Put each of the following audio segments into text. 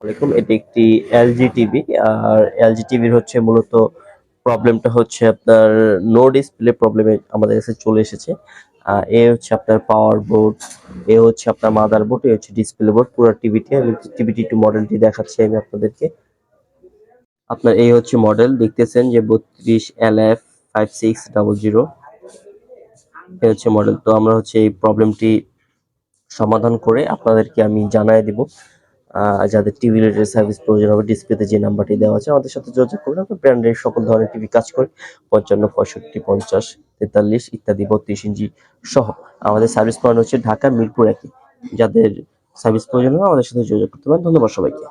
আসসালামু আলাইকুম। এটি একটি এলজি টিভি। আর এলজি টিভির হচ্ছে মূলত প্রবলেমটা হচ্ছে আপনার নো ডিসপ্লে প্রবলেমে আমাদের কাছে চলে এসেছে। এ হচ্ছে আপনার পাওয়ার বোর্ড, এ হচ্ছে আপনার মাদার বোর্ড, এ হচ্ছে ডিসপ্লে বোর্ড। পুরো টিভিটি আমি টিভিটি একটু মডেলটি দেখাচ্ছি আমি আপনাদেরকে। আপনার এই হচ্ছে মডেল, দেখতেছেন যে 32LF5600 এ হচ্ছে মডেল। তো আমরা হচ্ছে এই প্রবলেমটি সমাধান করে আপনাদেরকে আমি জানাই দিব। যাদের টিভি রিলেটেড সার্ভিস প্রয়োজন হবে, ডিসপ্লেতে যে নাম্বারটি দেওয়া আছে আমাদের সাথে যোগাযোগ করুন। আমরা ব্র্যান্ডের সকল ধরনের টিভি কাজ করি, 55, 65, 50, 43 ইত্যাদি 32 ইঞ্চি সহ। আমাদের সার্ভিস পয়েন্ট হচ্ছে ঢাকা মিরপুর 1। যাদের সার্ভিস প্রয়োজন হবে আমাদের সাথে যোগাযোগ করতে পারেন। ধন্যবাদ সবাইকে।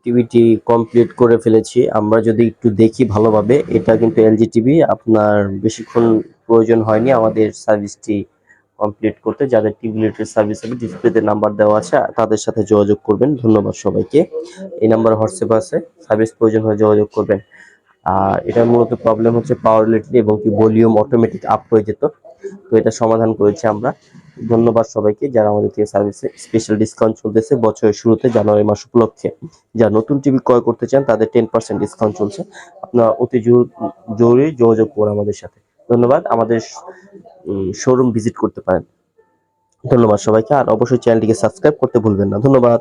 টিভিটি কমপ্লিট করে ফেলেছি। আমরা যদি একটু দেখি ভালোভাবে, এটা কিন্তু এলজি টিভি। আপনার বেশিক্ষণ প্রয়োজন হয়নি আমাদের সার্ভিসটি কমপ্লিট করতে। যাদের টিভি রিলেটেড সার্ভিস হবে, ডিসপ্লেতে নাম্বার দেওয়া আছে, তাদের সাথে যোগাযোগ করবেন। ধন্যবাদ সবাইকে। এই নাম্বার হোয়াটসঅ্যাপ আছে, সার্ভিস প্রয়োজন হলে যোগাযোগ করবেন। আর এটার মূলত প্রবলেম হচ্ছে পাওয়ার রিলেটেড এবং কি ভলিউম অটোমেটিক আপ হয়ে যেত। তো এটা সমাধান করেছি আমরা। ধন্যবাদ সবাইকে যারা আমাদের থেকে সার্ভিসে। স্পেশাল ডিসকাউন্ট চলতেছে বছরের শুরুতে জানুয়ারি মাস উপলক্ষে। যারা নতুন টিভি ক্রয় করতে চান তাদের 10% ডিসকাউন্ট চলছে। আপনারা অতি জরুরি যোগাযোগ করুন আমাদের সাথে। ধন্যবাদ। আমাদের শোরুম ভিজিট করতে পারেন। ধন্যবাদ সবাইকে। আর অবশ্যই চ্যানেলটিকে সাবস্ক্রাইব করতে ভুলবেন না। ধন্যবাদ।